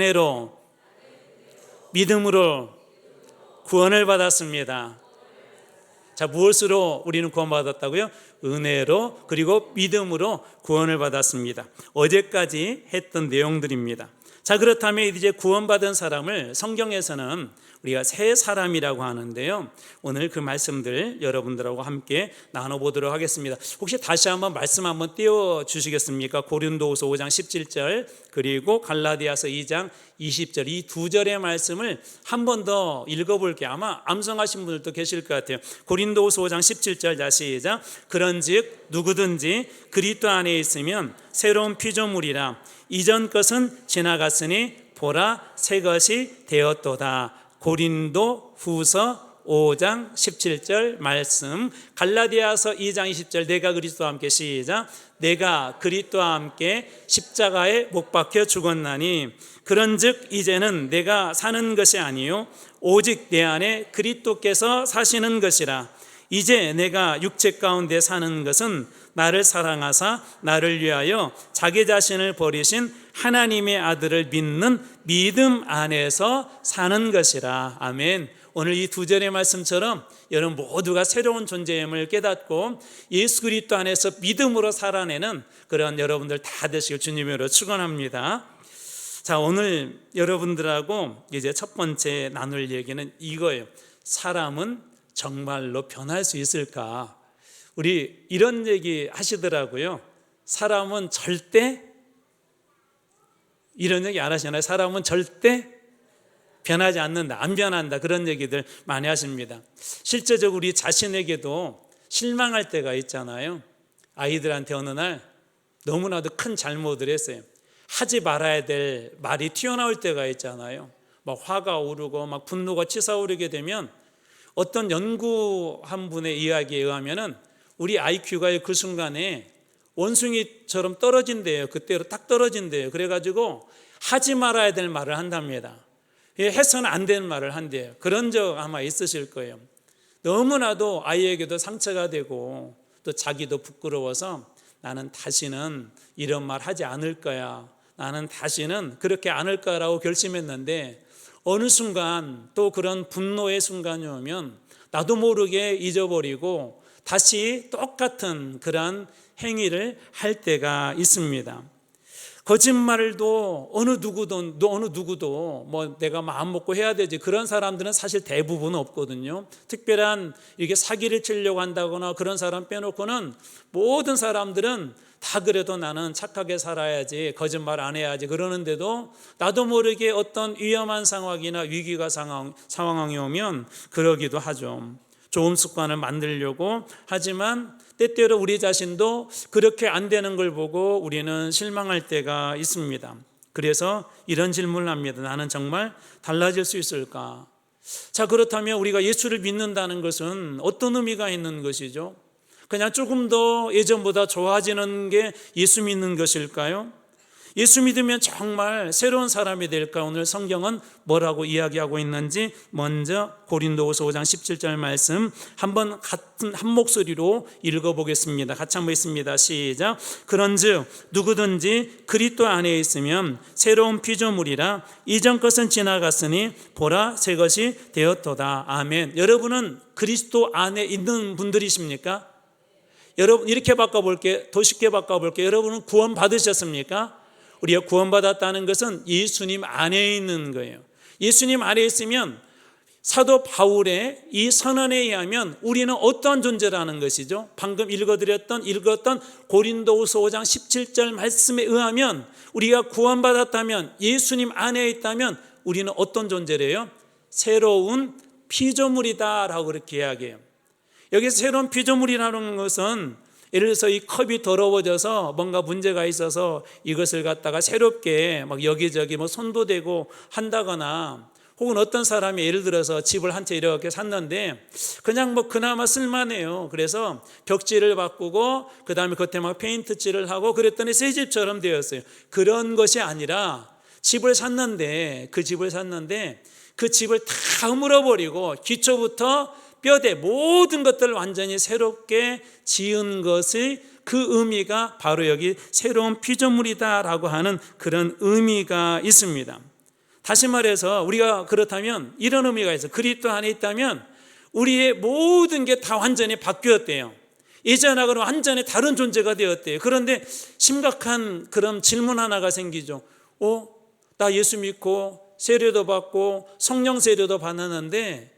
은혜로 믿음으로 구원을 받았습니다. 자, 무엇으로 우리는 구원받았다고요? 은혜로, 그리고 믿음으로 구원을 받았습니다. 어제까지 했던 내용들입니다. 자, 그렇다면 이제 구원받은 사람을 성경에서는 우리가 새 사람이라고 하는데요, 오늘 그 말씀들 여러분들하고 함께 나눠보도록 하겠습니다. 혹시 다시 한번 말씀 한번 띄워주시겠습니까? 고린도후서 5장 17절 그리고 갈라디아서 2장 20절, 이 두 절의 말씀을 한 번 더 읽어볼게요. 아마 암송하신 분들도 계실 것 같아요. 고린도후서 5장 17절 다시 시작. 그런즉 누구든지 그리스도 안에 있으면 새로운 피조물이라. 이전 것은 지나갔으니 보라 새 것이 되었도다. 고린도 후서 5장 17절 말씀, 갈라디아서 2장 20절 내가 그리스도와 함께 시작. 내가 그리스도와 함께 십자가에 못 박혀 죽었나니 그런즉 이제는 내가 사는 것이 아니요 오직 내 안에 그리스도께서 사시는 것이라. 이제 내가 육체 가운데 사는 것은 나를 사랑하사 나를 위하여 자기 자신을 버리신 하나님의 아들을 믿는 믿음 안에서 사는 것이라. 아멘. 오늘 이 두 절의 말씀처럼 여러분 모두가 새로운 존재임을 깨닫고 예수 그리스도 안에서 믿음으로 살아내는 그런 여러분들 다 되시길 주님으로 축원합니다. 자, 오늘 여러분들하고 이제 첫 번째 나눌 얘기는 이거예요. 사람은 정말로 변할 수 있을까? 우리 이런 얘기 하시더라고요. 사람은 절대, 이런 얘기 안 하시나요? 사람은 절대 변하지 않는다, 안 변한다, 그런 얘기들 많이 하십니다. 실제적으로 우리 자신에게도 실망할 때가 있잖아요. 아이들한테 어느 날 너무나도 큰 잘못을 했어요. 하지 말아야 될 말이 튀어나올 때가 있잖아요. 막 화가 오르고 막 분노가 치솟아오르게 되면 어떤 연구한 분의 이야기에 의하면은 우리 IQ가 그 순간에 원숭이처럼 떨어진대요. 그때로 딱 떨어진대요. 그래가지고 하지 말아야 될 말을 한답니다. 해서는 안 되는 말을 한대요. 그런 적 아마 있으실 거예요. 너무나도 아이에게도 상처가 되고 또 자기도 부끄러워서 나는 다시는 이런 말 하지 않을 거야, 나는 다시는 그렇게 안 할 거라고 결심했는데 어느 순간 또 그런 분노의 순간이 오면 나도 모르게 잊어버리고 다시 똑같은 그런 행위를 할 때가 있습니다. 거짓말도 어느 누구도 뭐 내가 마음 먹고 해야 되지, 그런 사람들은 사실 대부분 없거든요. 특별한 이렇게 사기를 치려고 한다거나 그런 사람 빼놓고는 모든 사람들은 다 그래도 나는 착하게 살아야지, 거짓말 안 해야지 그러는데도 나도 모르게 어떤 위험한 상황이나 위기가 상황이 오면 그러기도 하죠. 좋은 습관을 만들려고 하지만 때때로 우리 자신도 그렇게 안 되는 걸 보고 우리는 실망할 때가 있습니다. 그래서 이런 질문을 합니다. 나는 정말 달라질 수 있을까? 자, 그렇다면 우리가 예수를 믿는다는 것은 어떤 의미가 있는 것이죠? 그냥 조금 더 예전보다 좋아지는 게 예수 믿는 것일까요? 예수 믿으면 정말 새로운 사람이 될까? 오늘 성경은 뭐라고 이야기하고 있는지 먼저 고린도후서 5장 17절 말씀 한번 같은 한 목소리로 읽어보겠습니다. 같이 한번 있습니다. 시작. 그런즉 누구든지 그리스도 안에 있으면 새로운 피조물이라. 이전 것은 지나갔으니 보라 새 것이 되었도다. 아멘. 여러분은 그리스도 안에 있는 분들이십니까? 여러분, 이렇게 바꿔볼게요. 더 쉽게 바꿔볼게요. 여러분은 구원 받으셨습니까? 우리가 구원받았다는 것은 예수님 안에 있는 거예요. 예수님 안에 있으면 사도 바울의 이 선언에 의하면 우리는 어떤 존재라는 것이죠? 방금 읽었던 고린도후서 5장 17절 말씀에 의하면 우리가 구원받았다면, 예수님 안에 있다면 우리는 어떤 존재래요? 새로운 피조물이다라고 그렇게 이야기해요. 여기서 새로운 피조물이라는 것은 예를 들어서 이 컵이 더러워져서 뭔가 문제가 있어서 이것을 갖다가 새롭게 막 여기저기 뭐 손도 대고 한다거나, 혹은 어떤 사람이 예를 들어서 집을 한 채 이렇게 샀는데 그냥 뭐 그나마 쓸만해요. 그래서 벽지를 바꾸고 그 다음에 겉에 막 페인트 칠을 하고 그랬더니 새 집처럼 되었어요. 그런 것이 아니라 집을 샀는데 그 집을 다 허물어버리고 기초부터 뼈대 모든 것들을 완전히 새롭게 지은 것의 그 의미가 바로 여기 새로운 피조물이다라고 하는 그런 의미가 있습니다. 다시 말해서 우리가 그렇다면 이런 의미가 있어요. 그리스도 안에 있다면 우리의 모든 게 다 완전히 바뀌었대요. 예전하고는 완전히 다른 존재가 되었대요. 그런데 심각한 그런 질문 하나가 생기죠. 나 예수 믿고 세례도 받고 성령 세례도 받았는데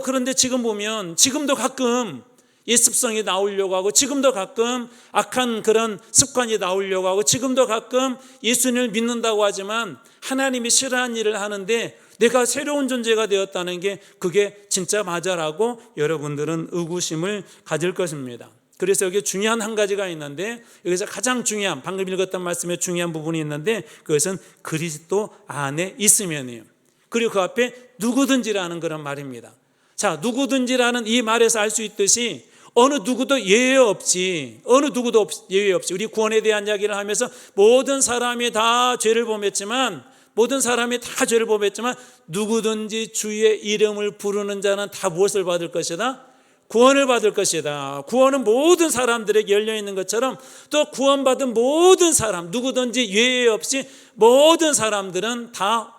그런데 지금 보면 지금도 가끔 예습성이 나오려고 하고, 지금도 가끔 악한 그런 습관이 나오려고 하고, 지금도 가끔 예수님을 믿는다고 하지만 하나님이 싫어하는 일을 하는데 내가 새로운 존재가 되었다는 게 그게 진짜 맞아라고 여러분들은 의구심을 가질 것입니다. 그래서 여기 중요한 한 가지가 있는데, 여기서 가장 중요한, 방금 읽었던 말씀에 중요한 부분이 있는데, 그것은 그리스도 안에 있으면이에요. 그리고 그 앞에 누구든지라는 그런 말입니다. 자, 누구든지라는 이 말에서 알 수 있듯이 어느 누구도 예외 없이, 우리 구원에 대한 이야기를 하면서 모든 사람이 다 죄를 범했지만 누구든지 주의 이름을 부르는 자는 다 무엇을 받을 것이다? 구원을 받을 것이다. 구원은 모든 사람들에게 열려 있는 것처럼 또 구원받은 모든 사람, 누구든지 예외 없이 모든 사람들은 다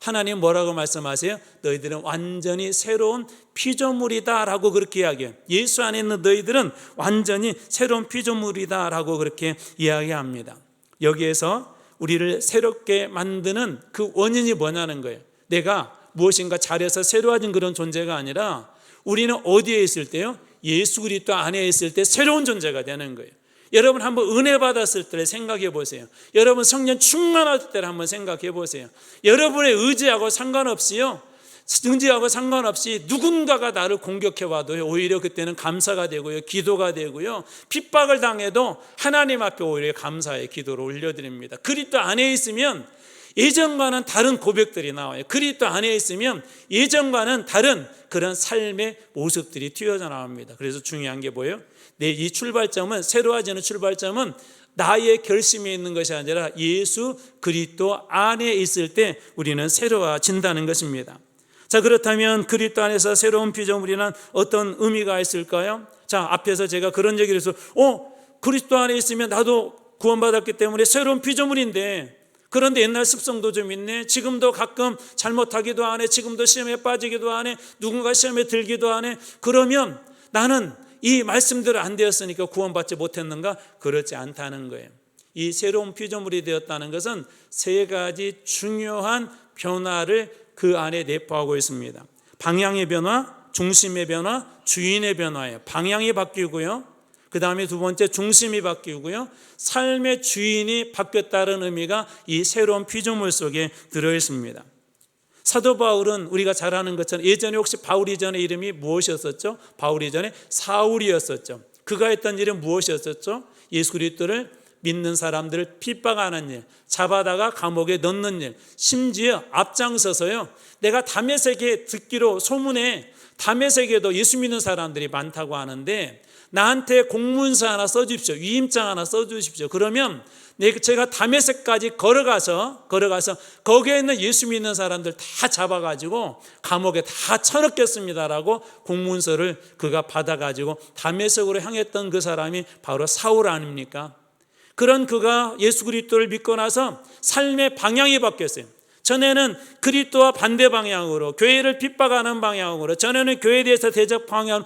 하나님 뭐라고 말씀하세요? 너희들은 완전히 새로운 피조물이다 라고 그렇게 이야기해요. 예수 안에 있는 너희들은 완전히 새로운 피조물이다 라고 그렇게 이야기합니다. 여기에서 우리를 새롭게 만드는 그 원인이 뭐냐는 거예요. 내가 무엇인가 잘해서 새로워진 그런 존재가 아니라 우리는 어디에 있을 때요? 예수 그리스도 안에 있을 때 새로운 존재가 되는 거예요. 여러분 한번 은혜 받았을 때를 생각해 보세요. 여러분 성령 충만할 때를 한번 생각해 보세요. 여러분의 의지하고 상관없이 누군가가 나를 공격해 와도 오히려 그때는 감사가 되고요, 기도가 되고요, 핍박을 당해도 하나님 앞에 오히려 감사의 기도를 올려드립니다. 그리스도 안에 있으면 예전과는 다른 고백들이 나와요. 그리스도 안에 있으면 예전과는 다른 그런 삶의 모습들이 튀어져 나옵니다. 그래서 중요한 게 뭐예요? 이 출발점은, 새로워지는 출발점은 나의 결심이 있는 것이 아니라 예수 그리스도 안에 있을 때 우리는 새로워진다는 것입니다. 자, 그렇다면 그리스도 안에서 새로운 피조물이란 어떤 의미가 있을까요? 자, 앞에서 제가 그런 얘기를 해서 그리스도 안에 있으면 나도 구원받았기 때문에 새로운 피조물인데, 그런데 옛날 습성도 좀 있네, 지금도 가끔 잘못하기도 하네, 지금도 시험에 빠지기도 하네, 누군가 시험에 들기도 하네, 그러면 나는 이 말씀대로 안 되었으니까 구원받지 못했는가? 그렇지 않다는 거예요. 이 새로운 피조물이 되었다는 것은 세 가지 중요한 변화를 그 안에 내포하고 있습니다. 방향의 변화, 중심의 변화, 주인의 변화예요. 방향이 바뀌고요, 그 다음에 두 번째 중심이 바뀌고요, 삶의 주인이 바뀌었다는 의미가 이 새로운 피조물 속에 들어있습니다. 사도 바울은 우리가 잘 아는 것처럼 예전에 혹시 바울 이전의 이름이 무엇이었었죠? 바울 이전에 사울이었었죠. 그가 했던 일은 무엇이었었죠? 예수 그리스도를 믿는 사람들을 핍박하는 일, 잡아다가 감옥에 넣는 일, 심지어 앞장서서요, 내가 다메섹에 듣기로 소문에 다메섹에도 예수 믿는 사람들이 많다고 하는데 나한테 공문서 하나 써주십시오, 위임장 하나 써주십시오. 그러면 제가 다메섹까지 걸어가서 거기에 있는 예수 믿는 사람들 다 잡아가지고 감옥에 다 쳐넣겠습니다라고 공문서를 그가 받아가지고 다메섹으로 향했던 그 사람이 바로 사울 아닙니까? 그런 그가 예수 그리스도를 믿고 나서 삶의 방향이 바뀌었어요. 전에는 그리스도와 반대 방향으로, 교회를 핍박하는 방향으로, 전에는 교회에 대해서 대적하는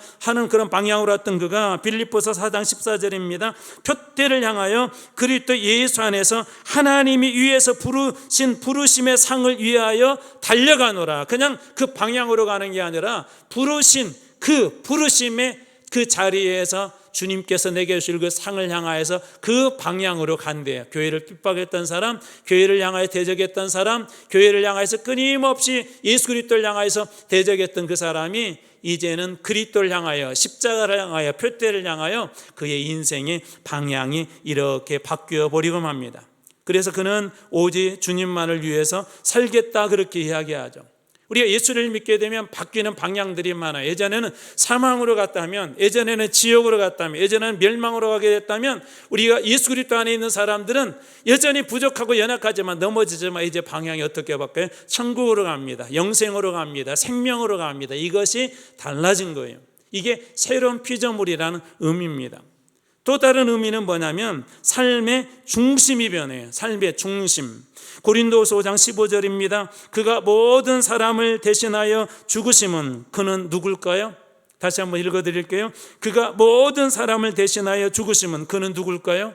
그런 방향으로 했던 그가 빌립보서 4장 14절입니다. 표대를 향하여 그리스도 예수 안에서 하나님이 위에서 부르신 부르심의 상을 위하여 달려가노라. 그냥 그 방향으로 가는 게 아니라 부르신 그 부르심의 그 자리에서 주님께서 내게 주실 그 상을 향하여서 그 방향으로 간대요. 교회를 핍박했던 사람, 교회를 향하여 대적했던 사람, 교회를 향하여서 끊임없이 예수 그리스도를 향하여서 대적했던 그 사람이 이제는 그리스도를 향하여, 십자가를 향하여, 표대를 향하여 그의 인생의 방향이 이렇게 바뀌어 버리고 맙니다. 그래서 그는 오직 주님만을 위해서 살겠다 그렇게 이야기하죠. 우리가 예수를 믿게 되면 바뀌는 방향들이 많아요. 예전에는 사망으로 갔다면, 예전에는 지옥으로 갔다면, 예전에는 멸망으로 가게 됐다면, 우리가 예수 그리스도 안에 있는 사람들은 여전히 부족하고 연약하지만 넘어지지만 이제 방향이 어떻게 바뀌어요? 천국으로 갑니다. 영생으로 갑니다. 생명으로 갑니다. 이것이 달라진 거예요. 이게 새로운 피조물이라는 의미입니다. 또 다른 의미는 뭐냐면 삶의 중심이 변해요. 삶의 중심. 고린도후서 5장 15절입니다. 그가 모든 사람을 대신하여 죽으심은 그는 누굴까요? 다시 한번 읽어드릴게요. 그가 모든 사람을 대신하여 죽으심은 그는 누굴까요?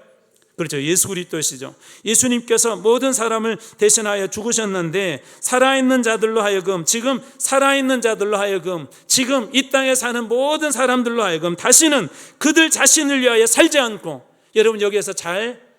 그렇죠. 예수 그리스도시죠. 예수님께서 모든 사람을 대신하여 죽으셨는데 살아있는 자들로 하여금, 지금 살아있는 자들로 하여금, 지금 이 땅에 사는 모든 사람들로 하여금 다시는 그들 자신을 위하여 살지 않고, 여러분 여기에서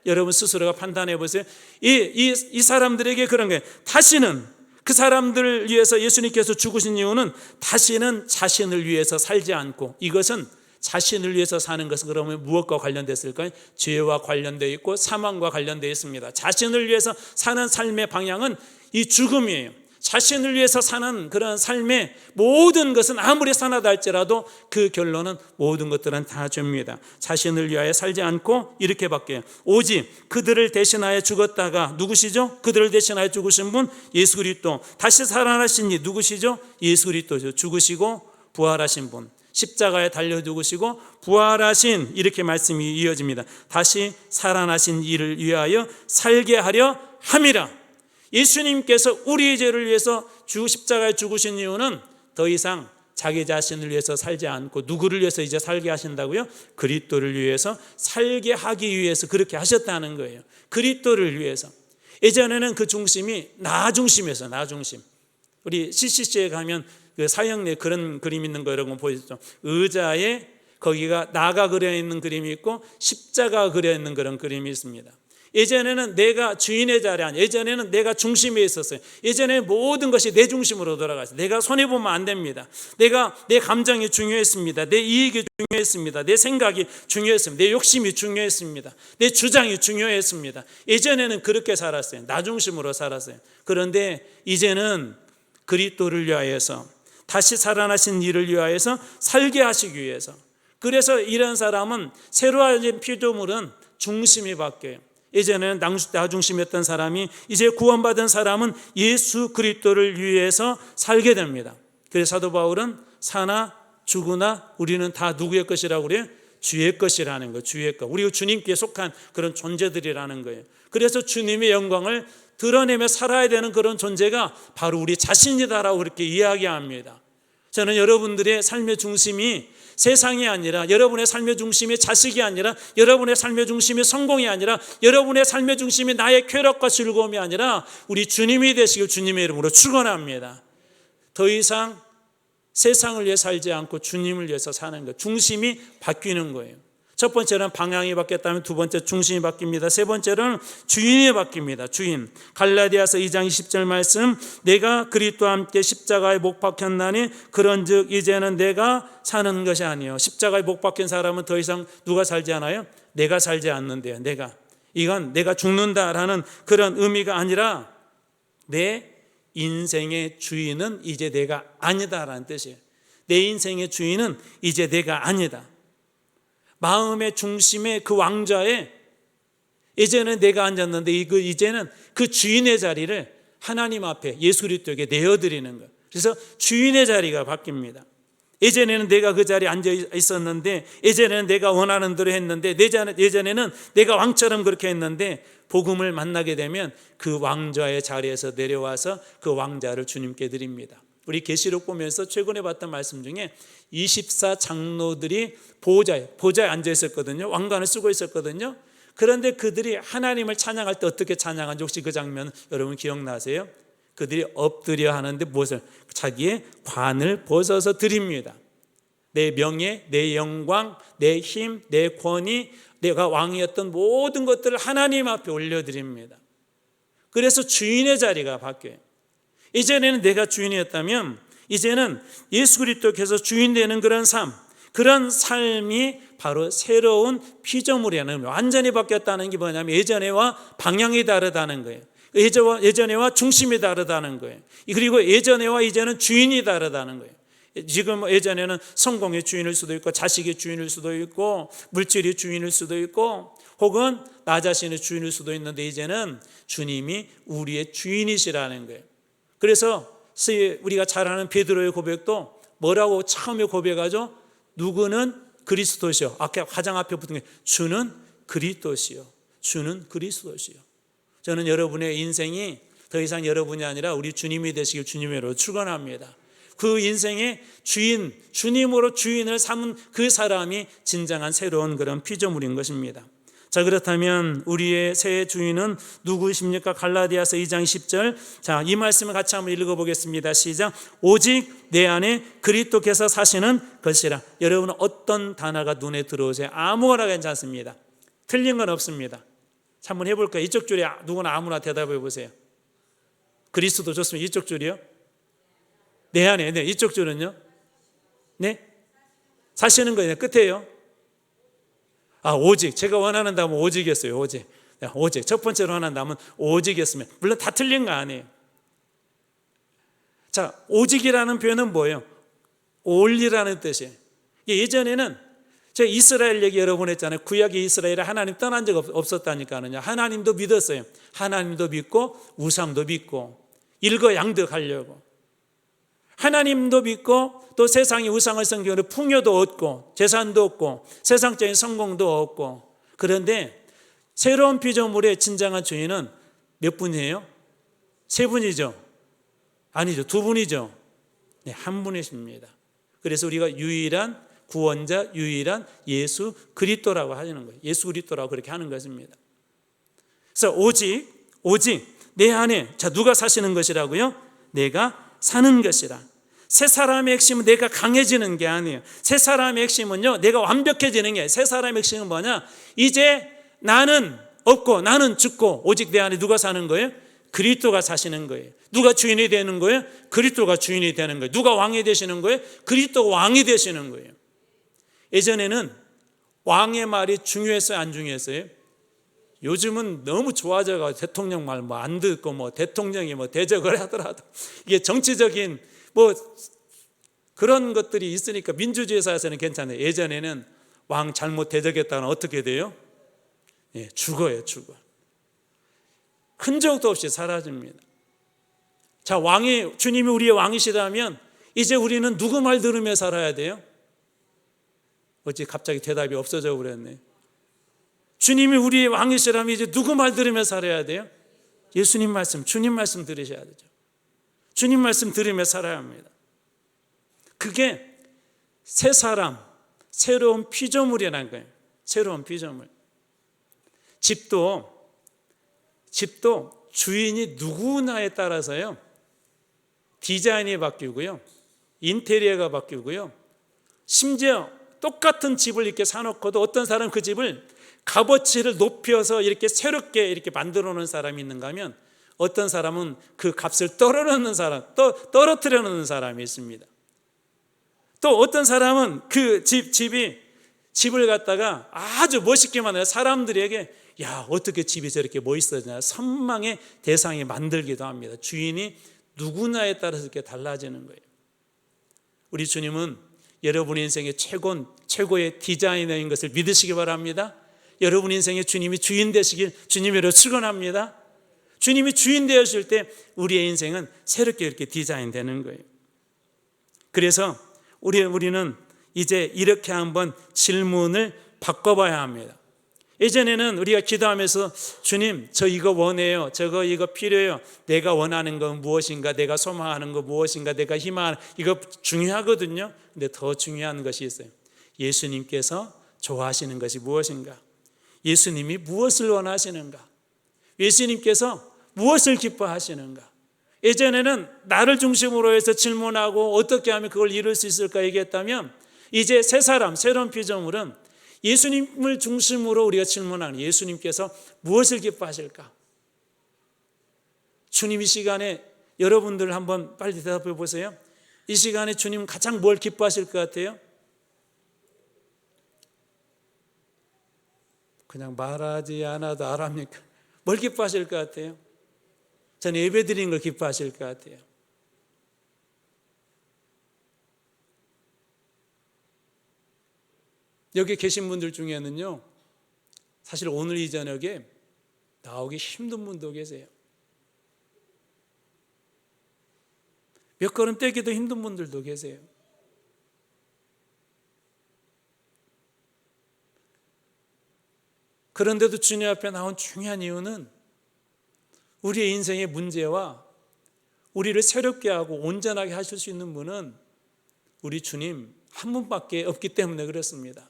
여러분 스스로가 판단해 보세요. 이 사람들에게 그런 게, 다시는 그 사람들을 위해서 예수님께서 죽으신 이유는 다시는 자신을 위해서 살지 않고, 이것은 자신을 위해서 사는 것은 그러면 무엇과 관련됐을까요? 죄와 관련되어 있고 사망과 관련되어 있습니다. 자신을 위해서 사는 삶의 방향은 이 죽음이에요. 자신을 위해서 사는 그런 삶의 모든 것은 아무리 선하다 할지라도 그 결론은 모든 것들은 다 죄입니다. 자신을 위하여 살지 않고 이렇게 바뀌어요. 오직 그들을 대신하여 죽었다가, 누구시죠? 그들을 대신하여 죽으신 분 예수 그리스도. 다시 살아나신 이 누구시죠? 예수 그리스도죠. 죽으시고 부활하신 분, 십자가에 달려 죽으시고 부활하신, 이렇게 말씀이 이어집니다. 다시 살아나신 이를 위하여 살게 하려 함이라. 예수님께서 우리의 죄를 위해서 십자가에 죽으신 이유는 더 이상 자기 자신을 위해서 살지 않고 누구를 위해서 이제 살게 하신다고요? 그리스도를 위해서 살게 하기 위해서 그렇게 하셨다는 거예요. 그리스도를 위해서. 예전에는 그 중심이 나 중심이었어요. 나 중심. 우리 CCC에 가면 그 사형리에 그런 그림 있는 거 여러분 보셨죠? 의자에 거기가 나가 그려 있는 그림이 있고 십자가 그려 있는 그런 그림이 있습니다. 예전에는 내가 주인의 자리 아니에요. 예전에는 내가 중심에 있었어요. 예전에 모든 것이 내 중심으로 돌아갔어요. 내가 손해보면 안 됩니다. 내 감정이 중요했습니다. 내 이익이 중요했습니다. 내 생각이 중요했습니다. 내 욕심이 중요했습니다. 내 주장이 중요했습니다. 예전에는 그렇게 살았어요. 나 중심으로 살았어요. 그런데 이제는 그리스도를 위하여서, 다시 살아나신 이를 위하여서 살게 하시기 위해서, 그래서 이런 사람은 새로워진 피조물은 중심이 바뀌어요. 예전에는 나 중심이었던 사람이 이제 구원받은 사람은 예수 그리스도를 위해서 살게 됩니다. 그래서 사도 바울은 사나 죽으나 우리는 다 누구의 것이라고 그래요? 주의 것이라는 거예요. 주의 것. 우리가 주님께 속한 그런 존재들이라는 거예요. 그래서 주님의 영광을 드러내며 살아야 되는 그런 존재가 바로 우리 자신이다라고 그렇게 이야기합니다. 저는 여러분들의 삶의 중심이 세상이 아니라, 여러분의 삶의 중심이 자식이 아니라, 여러분의 삶의 중심이 성공이 아니라, 여러분의 삶의 중심이 나의 쾌락과 즐거움이 아니라 우리 주님이 되시길 주님의 이름으로 축원합니다. 더 이상 세상을 위해 살지 않고 주님을 위해서 사는 것, 중심이 바뀌는 거예요. 첫 번째는 방향이 바뀌었다면 두 번째 중심이 바뀝니다. 세 번째는 주인이 바뀝니다. 주인. 갈라디아서 2장 20절 말씀, 내가 그리스도와 함께 십자가에 못 박혔나니 그런즉 이제는 내가 사는 것이 아니요. 십자가에 못 박힌 사람은 더 이상 누가 살지 않아요? 내가 살지 않는데요. 이건 내가 죽는다라는 그런 의미가 아니라 내 인생의 주인은 이제 내가 아니다라는 뜻이에요. 내 인생의 주인은 이제 내가 아니다. 마음의 중심의 그 왕좌에 이제는 내가 앉았는데 이제는 그 주인의 자리를 하나님 앞에 예수 그리스도에게 내어드리는 거예요. 그래서 주인의 자리가 바뀝니다. 예전에는 내가 그 자리에 앉아 있었는데, 예전에는 내가 원하는 대로 했는데, 예전에는 내가 왕처럼 그렇게 했는데, 복음을 만나게 되면 그 왕좌의 자리에서 내려와서 그 왕자를 주님께 드립니다. 우리 계시록 보면서 최근에 봤던 말씀 중에 24 장로들이 보좌에 앉아 있었거든요. 왕관을 쓰고 있었거든요. 그런데 그들이 하나님을 찬양할 때 어떻게 찬양한지 혹시 그 장면 여러분 기억나세요? 그들이 엎드려 하는데 무엇을? 자기의 관을 벗어서 드립니다. 내 명예, 내 영광, 내 힘, 내 권위, 내가 왕이었던 모든 것들을 하나님 앞에 올려드립니다. 그래서 주인의 자리가 바뀌어요. 이전에는 내가 주인이었다면 이제는 예수 그리스도께서 주인 되는 그런 삶이 바로 새로운 피조물이라는, 완전히 바뀌었다는 게 뭐냐면 예전에와 방향이 다르다는 거예요. 예전에와 중심이 다르다는 거예요. 그리고 예전에와 이제는 주인이 다르다는 거예요. 지금 예전에는 성공의 주인일 수도 있고, 자식의 주인일 수도 있고, 물질의 주인일 수도 있고, 혹은 나 자신의 주인일 수도 있는데, 이제는 주님이 우리의 주인이시라는 거예요. 그래서 우리가 잘 아는 베드로의 고백도 뭐라고 처음에 고백하죠? 누구는 그리스도시요. 아까 화장 앞에 붙은 게 주는 그리스도시요. 주는 그리스도시요. 저는 여러분의 인생이 더 이상 여러분이 아니라 우리 주님이 되시길 주님으로 축원합니다. 그 인생의 주인, 주님으로 주인을 삼은 그 사람이 진정한 새로운 그런 피조물인 것입니다. 자, 그렇다면 우리의 새 주인은 누구십니까? 갈라디아서 2장 10절. 자, 이 말씀을 같이 한번 읽어보겠습니다. 시작. 오직 내 안에 그리스도께서 사시는 것이라. 여러분은 어떤 단어가 눈에 들어오세요? 아무거나 괜찮습니다. 틀린 건 없습니다. 자, 한번 해볼까요? 이쪽 줄에 누구나 아무나 대답해 보세요. 그리스도 좋습니다. 이쪽 줄이요? 내 안에. 네, 이쪽 줄은요? 네? 사시는 거예요. 끝에요. 아, 오직. 제가 원하는 답은 오직이었어요. 오직. 오직. 첫 번째로 원하는 답은 오직이었으면. 물론 다 틀린 거 아니에요. 자, 오직이라는 표현은 뭐예요? 올리라는 뜻이에요. 예전에는 제가 이스라엘 얘기 여러 번 했잖아요. 구약의 이스라엘에 하나님 떠난 적 없었다니까요. 하나님도 믿었어요. 하나님도 믿고 우상도 믿고 일거양득하려고. 하나님도 믿고 또 세상의 우상을 섬기는 풍요도 얻고 재산도 얻고 세상적인 성공도 얻고. 그런데 새로운 피조물의 진정한 주인은 몇 분이에요? 세 분이죠? 아니죠. 두 분이죠. 네, 한 분이십니다. 그래서 우리가 유일한 구원자, 유일한 예수 그리스도라고 하는 거예요. 예수 그리스도라고 그렇게 하는 것입니다. 그래서 오직 내 안에, 자, 누가 사시는 것이라고요? 내가 사는 것이라. 새 사람의 핵심은 내가 강해지는 게 아니에요. 새 사람의 핵심은요, 내가 완벽해지는 게 아니에요. 새 사람의 핵심은 뭐냐? 이제 나는 없고 나는 죽고 오직 내 안에 누가 사는 거예요? 그리스도가 사시는 거예요. 누가 주인이 되는 거예요? 그리스도가 주인이 되는 거예요. 누가 왕이 되시는 거예요? 그리스도가 왕이 되시는 거예요. 예전에는 왕의 말이 중요했어요? 안 중요했어요? 요즘은 너무 좋아져가지고 대통령 말 뭐 안 듣고 뭐 대통령이 뭐 대적을 하더라도 이게 정치적인 뭐 그런 것들이 있으니까 민주주의 사회에서는 괜찮아요. 예전에는 왕 잘못 대적했다면 어떻게 돼요? 예, 죽어요. 흔적도 없이 사라집니다. 자, 주님이 우리의 왕이시라면 이제 우리는 누구 말 들으며 살아야 돼요? 어찌 갑자기 대답이 없어져 버렸네. 주님이 우리의 왕이시라면 이제 누구 말 들으며 살아야 돼요? 예수님 말씀, 주님 말씀 들으셔야 되죠. 주님 말씀 들으며 살아야 합니다. 그게 새 사람, 새로운 피조물이라는 거예요. 새로운 피조물. 집도 주인이 누구나에 따라서요, 디자인이 바뀌고요, 인테리어가 바뀌고요, 심지어 똑같은 집을 이렇게 사놓고도 어떤 사람은 그 집을 값어치를 높여서 이렇게 새롭게 이렇게 만들어 놓은 사람이 있는가 하면 어떤 사람은 그 값을 떨어뜨려 놓는 사람이 있습니다. 또 어떤 사람은 그 집을 갖다가 아주 멋있게 만들어 사람들에게 야, 어떻게 집이 저렇게 멋있어지냐 선망의 대상이 만들기도 합니다. 주인이 누구나에 따라서 이렇게 달라지는 거예요. 우리 주님은 여러분 인생의 최고의 디자이너인 것을 믿으시기 바랍니다. 여러분 인생의 주님이 주인 되시길 주님으로 축원합니다. 주님이 주인 되었을 때 우리의 인생은 새롭게 이렇게 디자인되는 거예요. 그래서 우리는 이제 이렇게 한번 질문을 바꿔봐야 합니다. 예전에는 우리가 기도하면서 주님, 저 이거 원해요. 이거 필요해요. 내가 원하는 건 무엇인가? 내가 소망하는 건 무엇인가? 내가 희망하는 이거 중요하거든요. 근데 더 중요한 것이 있어요. 예수님께서 좋아하시는 것이 무엇인가? 예수님이 무엇을 원하시는가? 예수님께서 무엇을 기뻐하시는가? 예전에는 나를 중심으로 해서 질문하고 어떻게 하면 그걸 이룰 수 있을까 얘기했다면 이제 새 사람, 새로운 피조물은 예수님을 중심으로 우리가 질문하는 예수님께서 무엇을 기뻐하실까? 주님 이 시간에 여러분들 한번 빨리 대답해 보세요. 이 시간에 주님 가장 뭘 기뻐하실 것 같아요? 그냥 말하지 않아도 알합니까? 뭘 기뻐하실 것 같아요? 저는 예배 드리는 걸 기뻐하실 것 같아요. 여기 계신 분들 중에는요, 사실 오늘 이 저녁에 나오기 힘든 분도 계세요. 몇 걸음 떼기도 힘든 분들도 계세요. 그런데도 주님 앞에 나온 중요한 이유는 우리의 인생의 문제와 우리를 새롭게 하고 온전하게 하실 수 있는 분은 우리 주님 한 분밖에 없기 때문에 그렇습니다.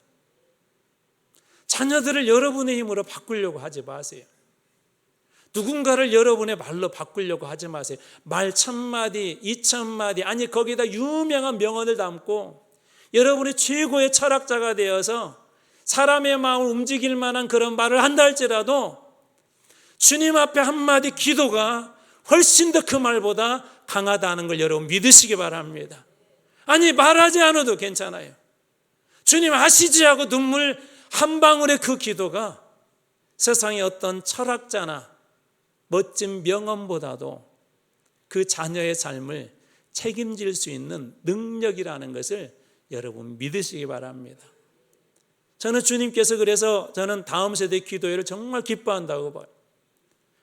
자녀들을 여러분의 힘으로 바꾸려고 하지 마세요. 누군가를 여러분의 말로 바꾸려고 하지 마세요. 말 1000마디, 2000마디, 아니 거기다 유명한 명언을 담고 여러분이 최고의 철학자가 되어서 사람의 마음을 움직일 만한 그런 말을 한다 할지라도 주님 앞에 한마디 기도가 훨씬 더 그 말보다 강하다는 걸 여러분 믿으시기 바랍니다. 아니 말하지 않아도 괜찮아요. 주님 아시지 하고 눈물 한 방울의 그 기도가 세상의 어떤 철학자나 멋진 명언보다도 그 자녀의 삶을 책임질 수 있는 능력이라는 것을 여러분 믿으시기 바랍니다. 저는 주님께서 그래서 저는 다음 세대 기도회를 정말 기뻐한다고 봐요.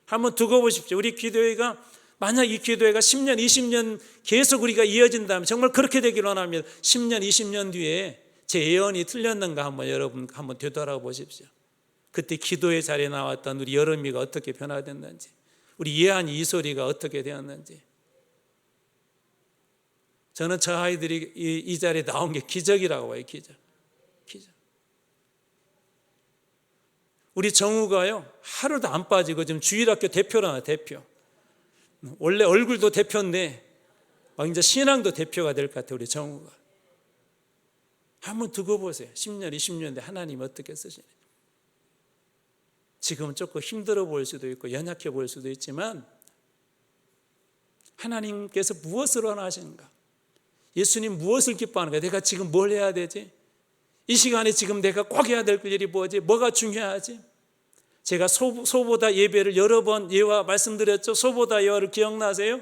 한번 두고 보십시오. 우리 기도회가 만약 이 기도회가 10년, 20년 계속 우리가 이어진다면 정말 그렇게 되기를 원합니다. 10년, 20년 뒤에 제 예언이 틀렸는가 한번 여러분 한번 되돌아보십시오. 그때 기도회 자리에 나왔던 우리 여름이가 어떻게 변화됐는지, 우리 예한 이소리가 어떻게 되었는지. 저는 저 아이들이 이 자리에 나온 게 기적이라고 봐요. 기적. 우리 정우가요 하루도 안 빠지고 지금 주일학교 대표라나 대표. 원래 얼굴도 대표인데 막 이제 신앙도 대표가 될 것 같아요. 우리 정우가. 한번 두고 보세요. 10년, 20년 뒤에 하나님 어떻게 쓰시는지. 지금은 조금 힘들어 보일 수도 있고 연약해 보일 수도 있지만 하나님께서 무엇을 원하시는가? 예수님 무엇을 기뻐하는가? 내가 지금 뭘 해야 되지? 이 시간에 지금 내가 꼭 해야 될 일이 뭐지? 뭐가 중요하지? 제가 소보다 예배를 여러 번 예화 말씀드렸죠. 소보다 예화를 기억나세요?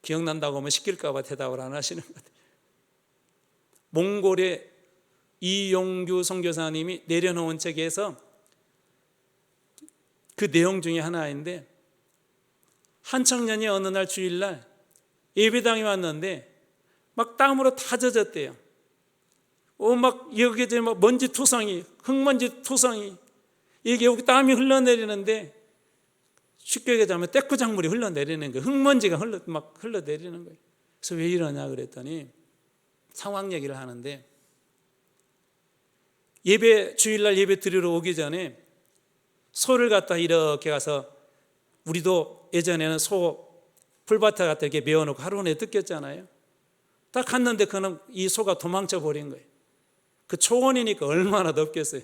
기억난다고 하면 시킬까 봐 대답을 안 하시는 것 같아요. 몽골의 이용규 선교사님이 내려놓은 책에서 그 내용 중에 하나인데, 한 청년이 어느 날 주일날 예배당에 왔는데 막 땀으로 다 젖었대요. 막 여기 막 먼지 투성이, 흙먼지 투성이, 이게 여기 땀이 흘러내리는데 쉽게 얘기하자면 떼꾸작물이 흘러내리는 거예요. 흙먼지가 막 흘러내리는 거예요. 그래서 왜 이러냐 그랬더니 상황 얘기를 하는데, 주일날 예배 드리러 오기 전에 소를 갖다 이렇게 가서, 우리도 예전에는 소 풀밭에 갖다 이렇게 메워놓고 하루 내에 뜯겼잖아요. 딱 갔는데 그는 이 소가 도망쳐 버린 거예요. 그 초원이니까 얼마나 덥겠어요.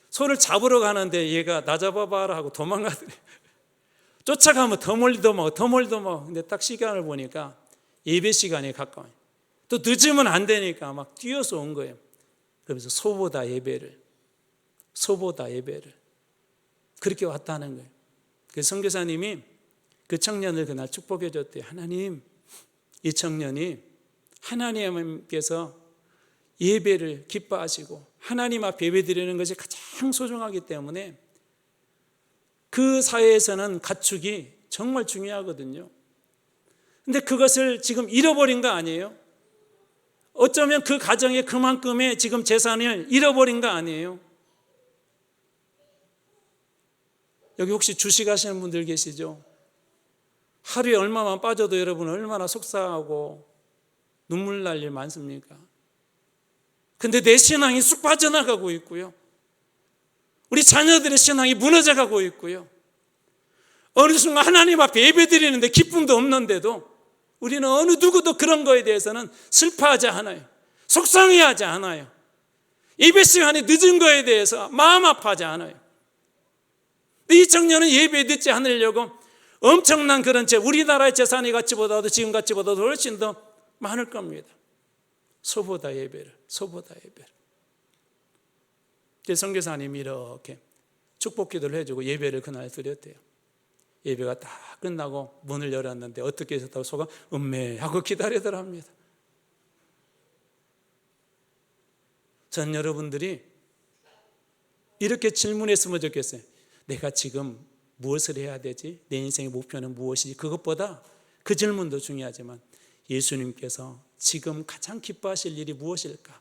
소를 잡으러 가는데 얘가 나 잡아봐라 하고 도망가더래. 쫓아가면 더 멀리 도망가고 더 멀리 도망가고. 근데 딱 시간을 보니까 예배 시간이 가까워요. 또 늦으면 안 되니까 막 뛰어서 온 거예요. 그러면서 소보다 예배를 그렇게 왔다는 거예요. 그래서 선교사님이 그 청년을 그날 축복해 줬대요. 하나님, 이 청년이 하나님께서 예배를 기뻐하시고 하나님 앞에 예배 드리는 것이 가장 소중하기 때문에 그 사회에서는 가축이 정말 중요하거든요. 근데 그것을 지금 잃어버린 거 아니에요? 어쩌면 그 가정에 그만큼의 지금 재산을 잃어버린 거 아니에요? 여기 혹시 주식하시는 분들 계시죠? 하루에 얼마만 빠져도 여러분 얼마나 속상하고 눈물 날 일 많습니까? 근데 내 신앙이 쑥 빠져나가고 있고요. 우리 자녀들의 신앙이 무너져가고 있고요. 어느 순간 하나님 앞에 예배드리는데 기쁨도 없는데도 우리는 어느 누구도 그런 거에 대해서는 슬퍼하지 않아요. 속상해하지 않아요. 예배 시간이 늦은 거에 대해서 마음 아파하지 않아요. 이 청년은 예배에 늦지 않으려고 엄청난 그런 우리나라의 재산의 가치보다도 지금 가치보다도 훨씬 더 많을 겁니다. 소보다 예배를. 그래서 선교사님이 이렇게 축복 기도를 해주고 예배를 그날 드렸대요. 예배가 다 끝나고 문을 열었는데 어떻게 하셨다고 소가 음매하고 기다리더랍니다. 전 여러분들이 이렇게 질문했으면 좋겠어요. 내가 지금 무엇을 해야 되지? 내 인생의 목표는 무엇이지? 그것보다 그 질문도 중요하지만 예수님께서 지금 가장 기뻐하실 일이 무엇일까?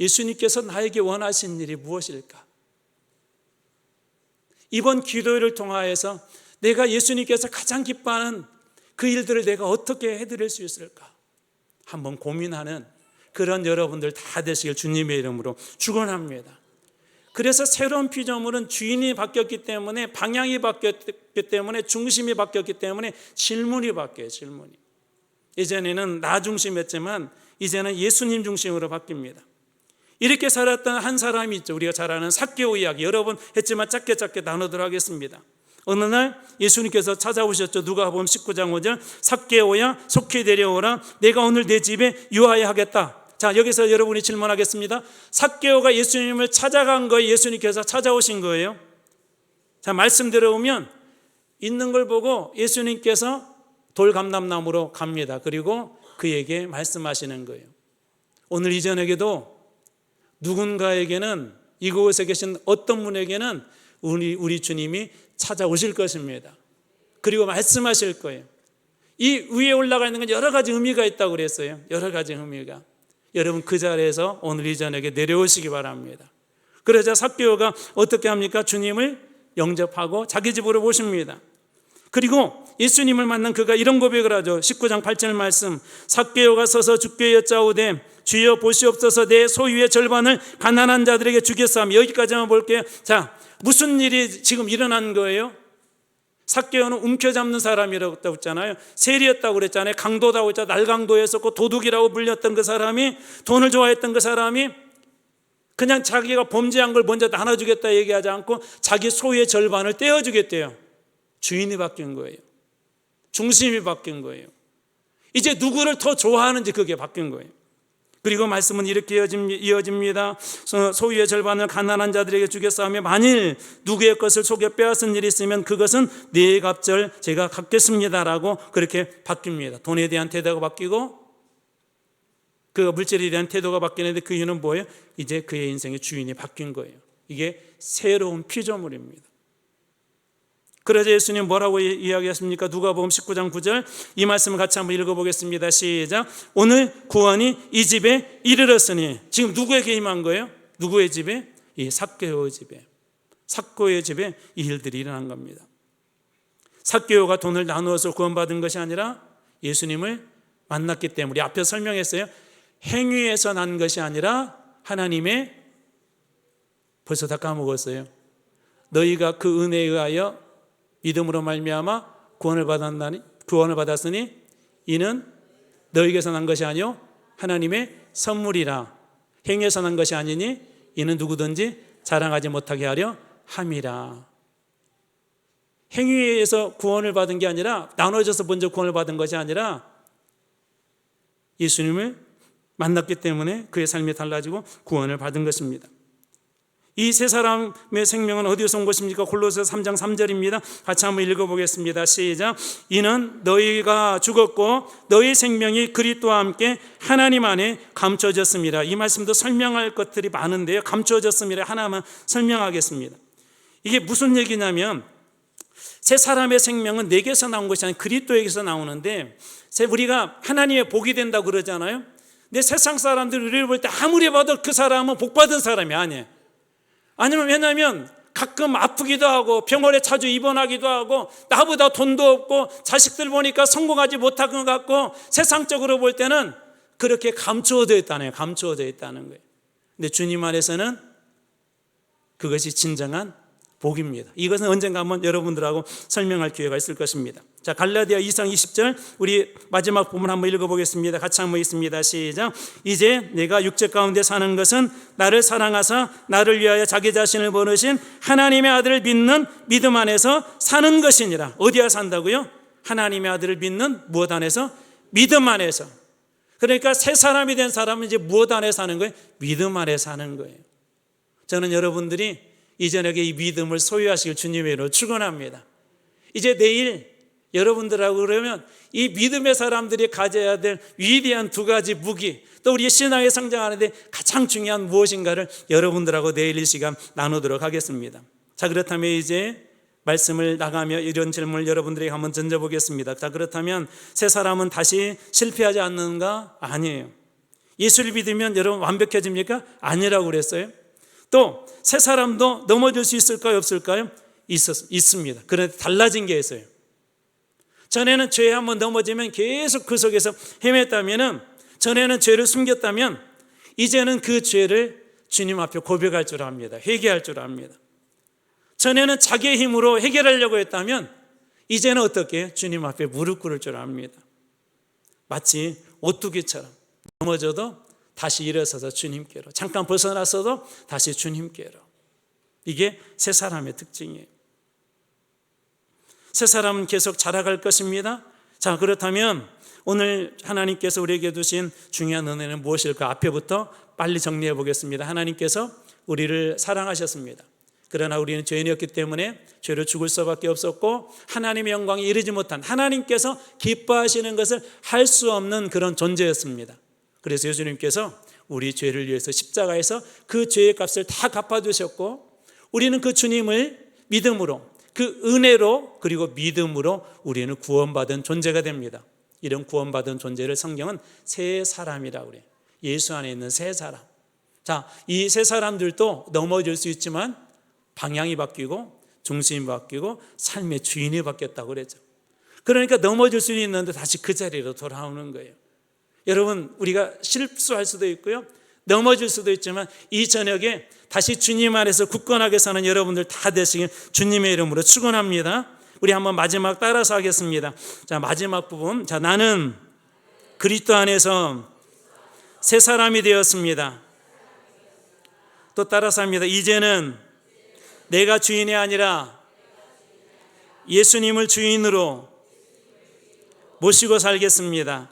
예수님께서 나에게 원하신 일이 무엇일까? 이번 기도회를 통하여서 내가 예수님께서 가장 기뻐하는 그 일들을 내가 어떻게 해드릴 수 있을까? 한번 고민하는 그런 여러분들 다 되시길 주님의 이름으로 축원합니다. 그래서 새로운 피조물은 주인이 바뀌었기 때문에, 방향이 바뀌었기 때문에, 중심이 바뀌었기 때문에 질문이 바뀌어요. 질문이. 예전에는 나 중심이었지만 이제는 예수님 중심으로 바뀝니다. 이렇게 살았던 한 사람이 있죠. 우리가 잘 아는 삭개오 이야기, 여러 번 했지만 짧게 나누도록 하겠습니다. 어느 날 예수님께서 찾아오셨죠. 누가복음 19장 5절, 삭개오야 속히 내려오라, 내가 오늘 내 집에 유하여 하겠다. 자, 여기서 여러분이 질문하겠습니다. 삭개오가 예수님을 찾아간 거예요? 예수님께서 찾아오신 거예요? 자, 말씀 들어오면 있는 걸 보고 예수님께서 돌감람나무로 갑니다. 그리고 그에게 말씀하시는 거예요. 오늘 이 저녁에도 누군가에게는, 이곳에 계신 어떤 분에게는 우리 주님이 찾아오실 것입니다. 그리고 말씀하실 거예요. 이 위에 올라가 있는 건 여러 가지 의미가 있다고 그랬어요. 여러 가지 의미가. 여러분 그 자리에서 오늘 이 저녁에 내려오시기 바랍니다. 그러자 삭개오가 어떻게 합니까? 주님을 영접하고 자기 집으로 모십니다. 그리고 예수님을 만난 그가 이런 고백을 하죠. 19장 8절 말씀, 삭개오가 서서 주께 여짜오되 주여 보시옵소서, 내 소유의 절반을 가난한 자들에게 주겠사오며. 여기까지만 볼게요. 자, 무슨 일이 지금 일어난 거예요? 삭개오는 움켜잡는 사람이라고 했잖아요. 세리였다고 그랬잖아요. 강도라고 했잖아요. 날강도였었고 도둑이라고 불렸던 그 사람이, 돈을 좋아했던 그 사람이 그냥 자기가 범죄한 걸 먼저 나눠주겠다 얘기하지 않고 자기 소유의 절반을 떼어주겠대요. 주인이 바뀐 거예요. 중심이 바뀐 거예요. 이제 누구를 더 좋아하는지 그게 바뀐 거예요. 그리고 말씀은 이렇게 이어집니다. 소유의 절반을 가난한 자들에게 주겠사오며 만일 누구의 것을 속여 빼앗은 일이 있으면 그것은 네 값절 제가 갚겠습니다라고 그렇게 바뀝니다. 돈에 대한 태도가 바뀌고 그 물질에 대한 태도가 바뀌는데 그 이유는 뭐예요? 이제 그의 인생의 주인이 바뀐 거예요. 이게 새로운 피조물입니다. 그러자 예수님 뭐라고 이야기했습니까? 누가복음 19장 9절, 이 말씀을 같이 한번 읽어보겠습니다. 시작. 오늘 구원이 이 집에 이르렀으니. 지금 누구에게 임한 거예요? 누구의 집에? 이 삭개오의 집에. 삭개오의 집에 이 일들이 일어난 겁니다. 삭개오가 돈을 나누어서 구원받은 것이 아니라 예수님을 만났기 때문에, 우리 앞에 설명했어요. 행위에서 난 것이 아니라 하나님의, 벌써 다 까먹었어요. 너희가 그 은혜에 의하여 믿음으로 말미암아 구원을 받았으니 이는 너희에게서 난 것이 아니요 하나님의 선물이라. 행위에서 난 것이 아니니 이는 누구든지 자랑하지 못하게 하려 함이라. 행위에서 구원을 받은 게 아니라, 나눠져서 먼저 구원을 받은 것이 아니라 예수님을 만났기 때문에 그의 삶이 달라지고 구원을 받은 것입니다. 이 세 사람의 생명은 어디서 온 것입니까? 골로새서 3장 3절입니다. 같이 한번 읽어보겠습니다. 시작. 이는 너희가 죽었고 너희 생명이 그리스도와 함께 하나님 안에 감춰졌습니다. 이 말씀도 설명할 것들이 많은데요, 감춰졌습니다 하나만 설명하겠습니다. 이게 무슨 얘기냐면, 세 사람의 생명은 내게서 나온 것이 아니라 그리스도에게서 나오는데, 우리가 하나님의 복이 된다고 그러잖아요. 근데 세상 사람들이 우리를 볼 때 아무리 봐도 그 사람은 복 받은 사람이 아니에요. 아니면 왜냐하면 가끔 아프기도 하고 병원에 자주 입원하기도 하고 나보다 돈도 없고 자식들 보니까 성공하지 못한 것 같고 세상적으로 볼 때는 그렇게 감추어져 있다는 거예요. 근데 주님 안에서는 그것이 진정한 복입니다. 이것은 언젠가 한번 여러분들하고 설명할 기회가 있을 것입니다. 자, 갈라디아 2장 20절 우리 마지막 부분 한번 읽어보겠습니다. 같이 한번 읽습니다. 시작. 이제 내가 육체 가운데 사는 것은 나를 사랑하사 나를 위하여 자기 자신을 버리신 하나님의 아들을 믿는 믿음 안에서 사는 것이니라. 어디에 산다고요? 하나님의 아들을 믿는 무엇 안에서? 믿음 안에서. 그러니까 새 사람이 된 사람은 이제 무엇 안에 사는 거예요? 믿음 안에 사는 거예요. 저는 여러분들이 이 저녁에 이 믿음을 소유하시길 주님의 이름으로 축원합니다. 이제 내일 여러분들하고 그러면 이 믿음의 사람들이 가져야 될 위대한 두 가지 무기, 또 우리의 신앙에 성장하는데 가장 중요한 무엇인가를 여러분들하고 내일 이 시간 나누도록 하겠습니다. 자, 그렇다면 이제 말씀을 나가며 이런 질문을 여러분들에게 한번 던져보겠습니다. 자, 그렇다면 새 사람은 다시 실패하지 않는가? 아니에요. 예수를 믿으면 여러분 완벽해집니까? 아니라고 그랬어요. 또 새 사람도 넘어질 수 있을까요? 없을까요? 있습니다. 그런데 달라진 게 있어요. 전에는 죄에 한번 넘어지면 계속 그 속에서 헤맸다면, 전에는 죄를 숨겼다면 이제는 그 죄를 주님 앞에 고백할 줄 압니다. 회개할 줄 압니다. 전에는 자기의 힘으로 해결하려고 했다면 이제는 어떻게 해요? 주님 앞에 무릎 꿇을 줄 압니다. 마치 오뚜기처럼 넘어져도 다시 일어서서 주님께로, 잠깐 벗어났어도 다시 주님께로. 이게 새 사람의 특징이에요. 새 사람은 계속 자라갈 것입니다. 자, 그렇다면 오늘 하나님께서 우리에게 주신 중요한 은혜는 무엇일까? 앞에부터 빨리 정리해 보겠습니다. 하나님께서 우리를 사랑하셨습니다. 그러나 우리는 죄인이었기 때문에 죄를 죽을 수밖에 없었고, 하나님의 영광에 이르지 못한, 하나님께서 기뻐하시는 것을 할 수 없는 그런 존재였습니다. 그래서 예수님께서 우리 죄를 위해서 십자가에서 그 죄의 값을 다 갚아주셨고, 우리는 그 주님을 믿음으로, 그 은혜로, 그리고 믿음으로 우리는 구원받은 존재가 됩니다. 이런 구원받은 존재를 성경은 새 사람이라고 그래요. 예수 안에 있는 새 사람. 자, 이 새 사람들도 넘어질 수 있지만 방향이 바뀌고 중심이 바뀌고 삶의 주인이 바뀌었다고 그랬죠. 그러니까 넘어질 수는 있는데 다시 그 자리로 돌아오는 거예요. 여러분, 우리가 실수할 수도 있고요, 넘어질 수도 있지만 이 저녁에 다시 주님 안에서 굳건하게 사는 여러분들 다 되시길 주님의 이름으로 축원합니다. 우리 한번 마지막 따라서 하겠습니다. 자, 마지막 부분. 자, 나는 그리스도 안에서 새 사람이 되었습니다. 또 따라서 합니다. 이제는 내가 주인이 아니라 예수님을 주인으로 모시고 살겠습니다.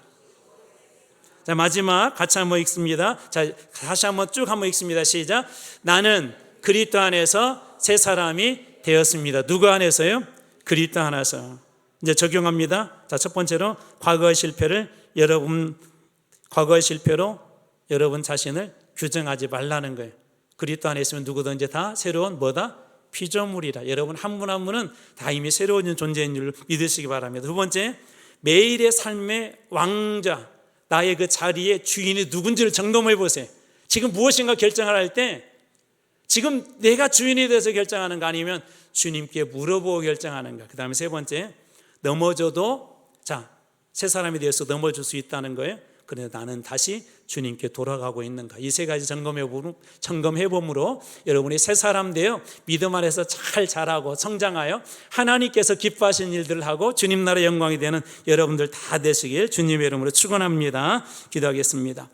자, 마지막 같이 한번 읽습니다. 자, 다시 한번 쭉 한번 읽습니다. 시작. 나는 그리스도 안에서 새 사람이 되었습니다. 누구 안에서요? 그리스도 안에서. 이제 적용합니다. 자, 첫 번째로 과거의 실패로 여러분 자신을 규정하지 말라는 거예요. 그리스도 안에 있으면 누구든지 다 새로운 뭐다? 피조물이라. 여러분 한 분 한 분은 다 이미 새로운 존재인 줄 믿으시기 바랍니다. 두 번째, 매일의 삶의 왕자, 나의 그 자리의 주인이 누군지를 점검해 보세요. 지금 무엇인가 결정을 할 때 지금 내가 주인이 돼서 결정하는 거 아니면 주님께 물어보고 결정하는가. 그 다음에 세 번째, 넘어져도 새 사람이 되어서 넘어질 수 있다는 거예요. 그런데 나는 다시 주님께 돌아가고 있는가. 이 세 가지 점검해 봄으로 여러분이 새 사람 되어 믿음 안에서 잘 자라고 성장하여 하나님께서 기뻐하시는 일들을 하고 주님 나라의 영광이 되는 여러분들 다 되시길 주님의 이름으로 축원합니다. 기도하겠습니다.